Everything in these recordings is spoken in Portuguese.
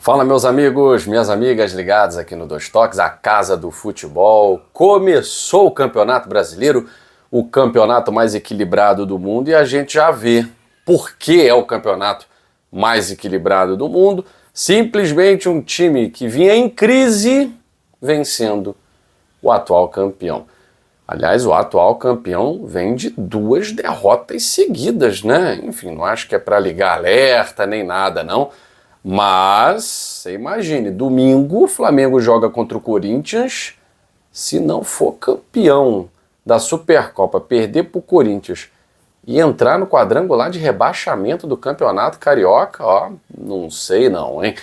Fala, meus amigos, minhas amigas ligadas aqui no Dois Toques, a casa do futebol. Começou o Campeonato Brasileiro, o campeonato mais equilibrado do mundo, e a gente já vê por que é o campeonato mais equilibrado do mundo. Simplesmente um time que vinha em crise vencendo o atual campeão. Aliás, o atual campeão vem de 2 derrotas seguidas, né? Enfim, não acho que é para ligar alerta nem nada, não. Mas, você imagine, domingo o Flamengo joga contra o Corinthians. Se não for campeão da Supercopa, perder para o Corinthians e entrar no quadrangular de rebaixamento do Campeonato Carioca, ó, não sei não, hein?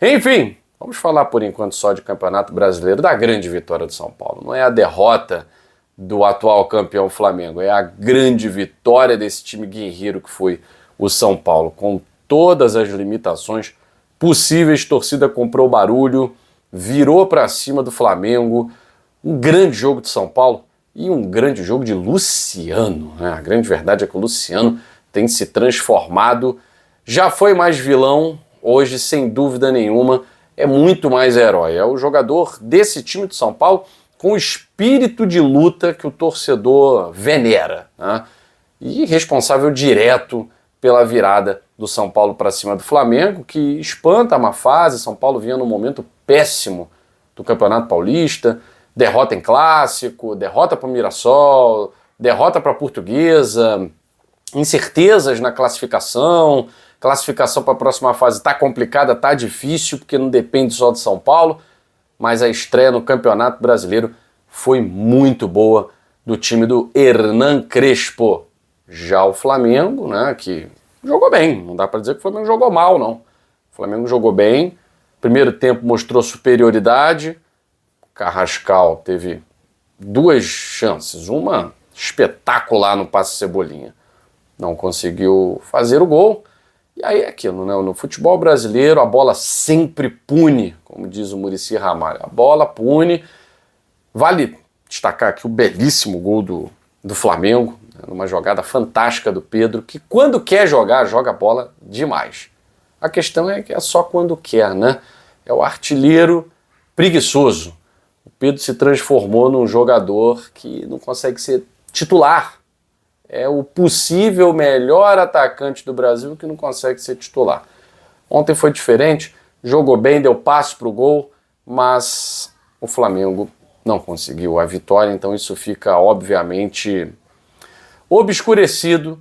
Enfim, vamos falar por enquanto só de Campeonato Brasileiro, da grande vitória do São Paulo. Não é a derrota do atual campeão Flamengo, é a grande vitória desse time guerreiro que foi o São Paulo, com todas as limitações possíveis. Torcida comprou barulho, virou para cima do Flamengo. Um grande jogo de São Paulo e um grande jogo de Luciano, né? A grande verdade é que o Luciano tem se transformado, já foi mais vilão, hoje sem dúvida nenhuma é muito mais herói. É o jogador desse time de São Paulo com o espírito de luta que o torcedor venera, né? E responsável direto pela virada do São Paulo para cima do Flamengo, que espanta a má fase. São Paulo vinha num momento péssimo do Campeonato Paulista, derrota em clássico, derrota para o Mirassol, derrota para a Portuguesa, incertezas na classificação para a próxima fase está complicada, está difícil, porque não depende só de São Paulo, mas a estreia no Campeonato Brasileiro foi muito boa do time do Hernan Crespo. Já o Flamengo, né, que jogou bem, não dá para dizer que o Flamengo jogou mal, não. O Flamengo jogou bem, primeiro tempo mostrou superioridade, Carrascal teve 2 chances, uma espetacular no passe Cebolinha, não conseguiu fazer o gol, e aí é aquilo, né, no futebol brasileiro a bola sempre pune, como diz o Muricy Ramalho, a bola pune. Vale destacar aqui o belíssimo gol do Flamengo, numa jogada fantástica do Pedro, que quando quer jogar, joga a bola demais. A questão é que é só quando quer, né? É o artilheiro preguiçoso. O Pedro se transformou num jogador que não consegue ser titular. É o possível melhor atacante do Brasil que não consegue ser titular. Ontem foi diferente, jogou bem, deu passe para o gol, mas o Flamengo não conseguiu a vitória, então isso fica obviamente obscurecido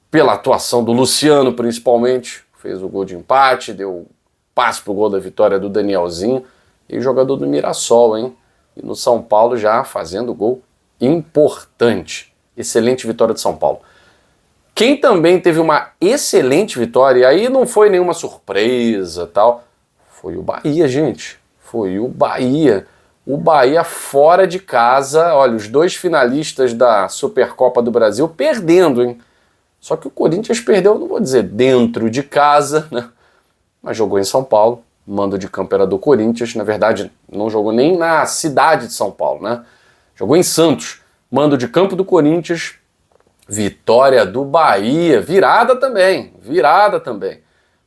pela atuação do Luciano, principalmente. Fez o gol de empate, deu passe pro gol da vitória do Danielzinho, e o jogador do Mirassol, hein? E no São Paulo já fazendo gol importante. Excelente vitória de São Paulo. Quem também teve uma excelente vitória, e aí não foi nenhuma surpresa, tal, foi o Bahia, gente. Foi o Bahia. O Bahia fora de casa, olha, os 2 finalistas da Supercopa do Brasil perdendo, hein? Só que o Corinthians perdeu, não vou dizer dentro de casa, né? Mas jogou em São Paulo, mando de campo era do Corinthians, na verdade não jogou nem na cidade de São Paulo, né? Jogou em Santos, mando de campo do Corinthians, vitória do Bahia, virada também.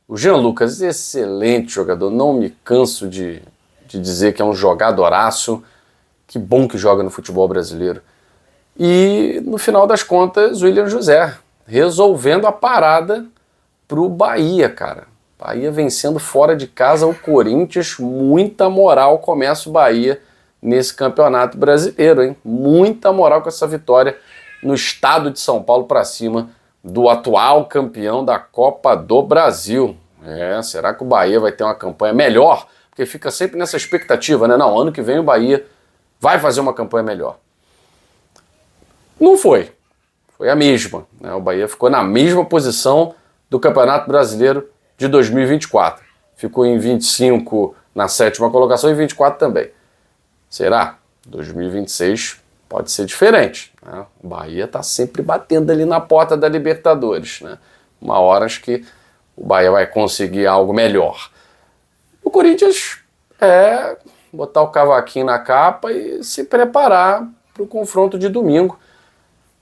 O Jean Lucas, excelente jogador, não me canso de dizer que é um jogadoraço, que bom que joga no futebol brasileiro. E no final das contas, o William José resolvendo a parada pro Bahia, cara. Bahia vencendo fora de casa o Corinthians, muita moral começa o Bahia nesse campeonato brasileiro, hein? Muita moral com essa vitória no estado de São Paulo para cima do atual campeão da Copa do Brasil. Será que o Bahia vai ter uma campanha melhor? Porque fica sempre nessa expectativa, né? Não, ano que vem o Bahia vai fazer uma campanha melhor. Não foi. Foi a mesma, né? O Bahia ficou na mesma posição do Campeonato Brasileiro de 2024. Ficou em 25 na 7ª colocação e 24 também. Será? 2026 pode ser diferente, né? O Bahia está sempre batendo ali na porta da Libertadores, né? Uma hora acho que o Bahia vai conseguir algo melhor. O Corinthians é botar o cavaquinho na capa e se preparar para o confronto de domingo.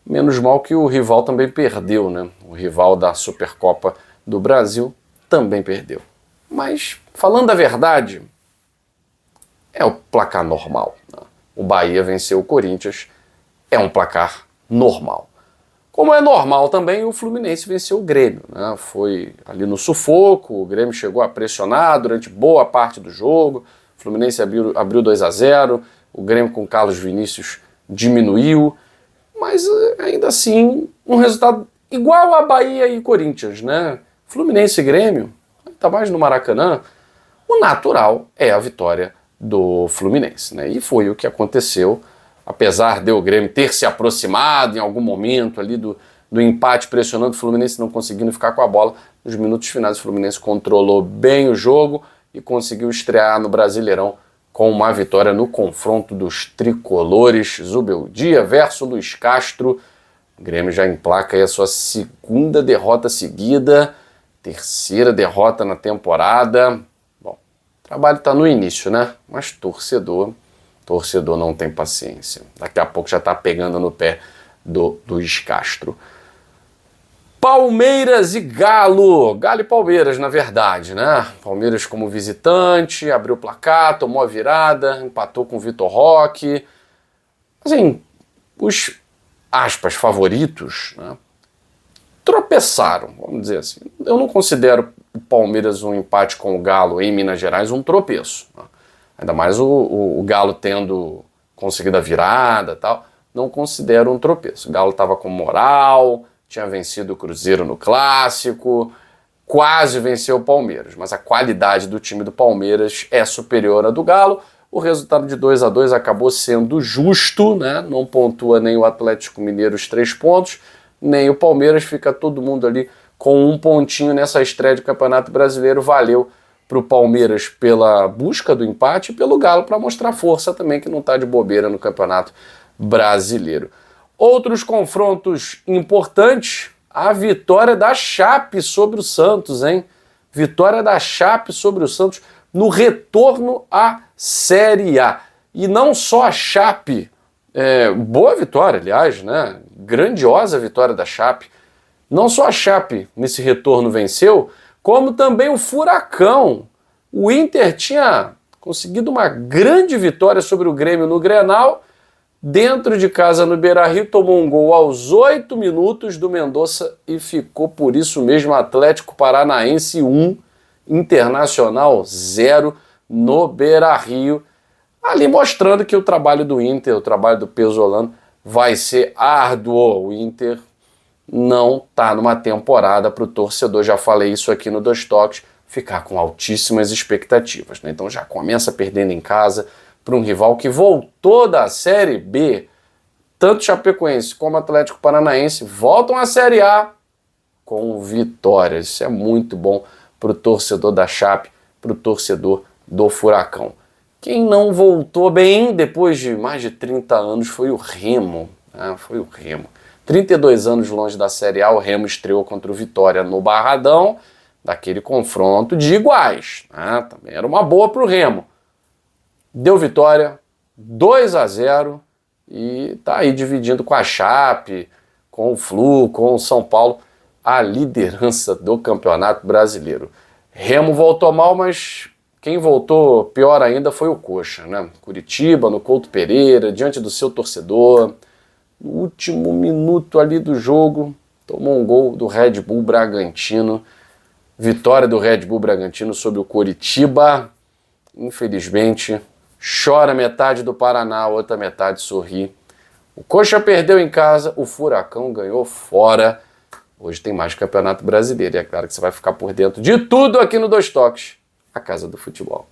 Menos mal que o rival também perdeu, né? O rival da Supercopa do Brasil também perdeu. Mas, falando a verdade, é o placar normal. O Bahia venceu o Corinthians, é um placar normal. Como é normal também, o Fluminense venceu o Grêmio, né? Foi ali no sufoco, o Grêmio chegou a pressionar durante boa parte do jogo, o Fluminense abriu 2-0, o Grêmio com Carlos Vinícius diminuiu, mas ainda assim um resultado igual a Bahia e Corinthians, né? Fluminense e Grêmio, ainda mais no Maracanã, o natural é a vitória do Fluminense, né? E foi o que aconteceu. Apesar de o Grêmio ter se aproximado em algum momento ali do empate, pressionando o Fluminense, não conseguindo ficar com a bola, nos minutos finais o Fluminense controlou bem o jogo e conseguiu estrear no Brasileirão com uma vitória no confronto dos tricolores, Zubeldia versus Luiz Castro. O Grêmio já emplaca aí a sua segunda derrota seguida, terceira derrota na temporada. Bom, o trabalho está no início, né? Mas torcedor não tem paciência. Daqui a pouco já está pegando no pé do Luiz Castro. Palmeiras e Galo. Galo e Palmeiras, na verdade, né? Palmeiras como visitante, abriu o placar, tomou a virada, empatou com o Vitor Roque. Assim, os, aspas, favoritos, né, tropeçaram, vamos dizer assim. Eu não considero o Palmeiras um empate com o Galo em Minas Gerais um tropeço, né? Ainda mais o Galo tendo conseguido a virada e tal, não considero um tropeço. O Galo estava com moral, tinha vencido o Cruzeiro no Clássico, quase venceu o Palmeiras, mas a qualidade do time do Palmeiras é superior à do Galo. O resultado de 2-2 acabou sendo justo, né? Não pontua nem o Atlético Mineiro os 3 pontos, nem o Palmeiras, fica todo mundo ali com 1 pontinho nessa estreia de Campeonato Brasileiro. Valeu para o Palmeiras pela busca do empate e pelo Galo para mostrar força também, que não está de bobeira no Campeonato Brasileiro. Outros confrontos importantes, a vitória da Chape sobre o Santos, hein? Vitória da Chape sobre o Santos no retorno à Série A. E não só a Chape, boa vitória, aliás, né? Grandiosa vitória da Chape. Não só a Chape nesse retorno venceu, como também o Furacão. O Inter tinha conseguido uma grande vitória sobre o Grêmio no Grenal, dentro de casa no Beira-Rio, tomou um gol aos 8 minutos do Mendonça e ficou por isso mesmo Atlético Paranaense 1, Internacional 0 no Beira-Rio, ali mostrando que o trabalho do Inter, o trabalho do Pesolano, vai ser árduo. O Inter não está numa temporada para o torcedor, já falei isso aqui no Dois Toques, ficar com altíssimas expectativas, né? Então já começa perdendo em casa para um rival que voltou da Série B. Tanto Chapecoense como Atlético Paranaense voltam à Série A com vitórias. Isso é muito bom para o torcedor da Chape, para o torcedor do Furacão. Quem não voltou bem depois de mais de 30 anos foi o Remo. Foi o Remo. 32 anos longe da Série A, o Remo estreou contra o Vitória no Barradão, daquele confronto de iguais. Também era uma boa para o Remo. Deu vitória, 2-0, e tá aí dividindo com a Chape, com o Flu, com o São Paulo, a liderança do Campeonato Brasileiro. Remo voltou mal, mas quem voltou pior ainda foi o Coxa, né? Curitiba, no Couto Pereira, diante do seu torcedor. No último minuto ali do jogo, tomou um gol do Red Bull Bragantino. Vitória do Red Bull Bragantino sobre o Curitiba. Infelizmente, chora metade do Paraná, a outra metade sorri. O Coxa perdeu em casa, o Furacão ganhou fora. Hoje tem mais Campeonato Brasileiro e é claro que você vai ficar por dentro de tudo aqui no Dois Toques, a Casa do Futebol.